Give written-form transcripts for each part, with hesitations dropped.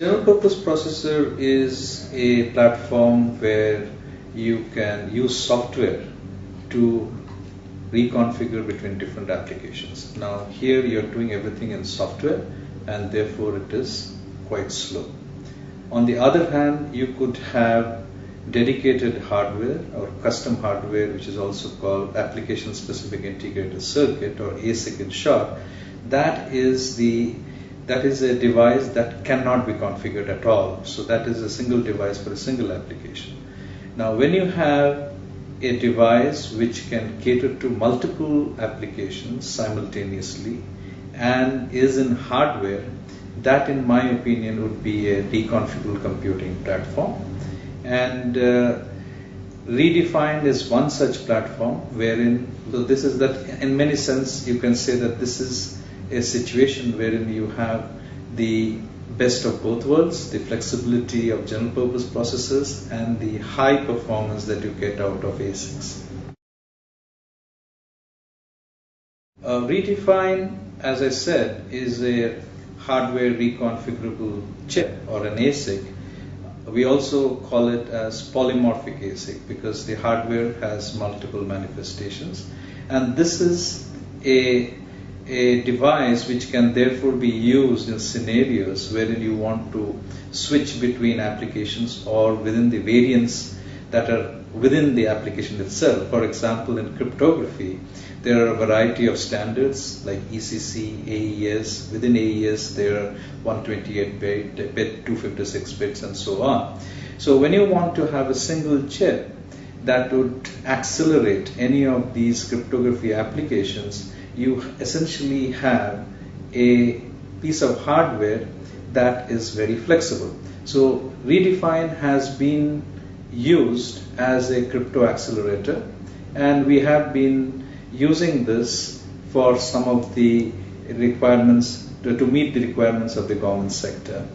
General purpose processor is a platform where you can use software to reconfigure between different applications. Now here you're doing everything in software and therefore it is quite slow. On the other hand, you could have dedicated hardware or custom hardware, which is also called application specific integrated circuit, or ASIC in short. That is a device that cannot be configured at all. So that is a single device for a single application. Now when you have a device which can cater to multiple applications simultaneously and is in hardware, that in my opinion would be a reconfigurable computing platform. And REDEFINE is one such platform wherein, so this is that in many sense you can say that this is a situation wherein you have the best of both worlds, the flexibility of general purpose processors and the high performance that you get out of ASICs. REDEFINE, as I said, is a hardware reconfigurable chip or an ASIC. We also call it as polymorphic ASIC because the hardware has multiple manifestations, and this is a device which can therefore be used in scenarios wherein you want to switch between applications or within the variants that are within the application itself. For example, in cryptography, there are a variety of standards like ECC, AES. Within AES, there are 128-bit, 256 bits, and so on. So when you want to have a single chip that would accelerate any of these cryptography applications, you essentially have a piece of hardware that is very flexible. So REDEFINE has been used as a crypto accelerator, and we have been using this for some of the requirements to meet the requirements of the government sector.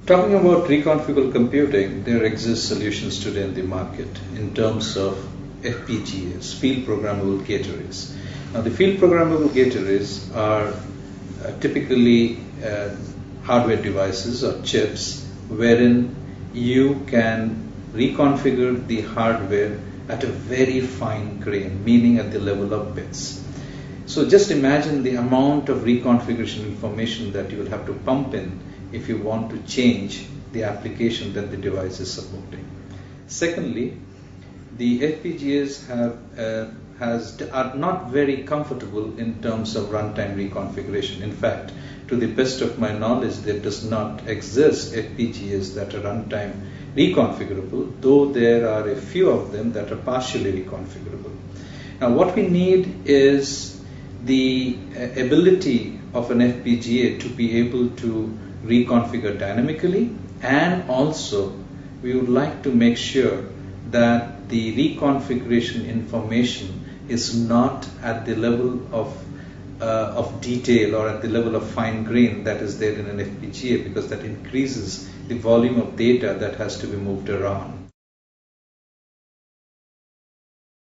Talking about reconfigurable computing, there exist solutions today in the market in terms of FPGAs, field programmable gate arrays. Now the field programmable gate arrays are typically hardware devices or chips wherein you can reconfigure the hardware at a very fine grain, meaning at the level of bits. So just imagine the amount of reconfiguration information that you will have to pump in if you want to change the application that the device is supporting. Secondly, the FPGAs are not very comfortable in terms of runtime reconfiguration. In fact, to the best of my knowledge, there does not exist FPGAs that are runtime reconfigurable, though there are a few of them that are partially reconfigurable. Now what we need is the ability of an FPGA to be able to reconfigure dynamically, and also we would like to make sure that the reconfiguration information is not at the level of detail or at the level of fine grain that is there in an FPGA, because that increases the volume of data that has to be moved around.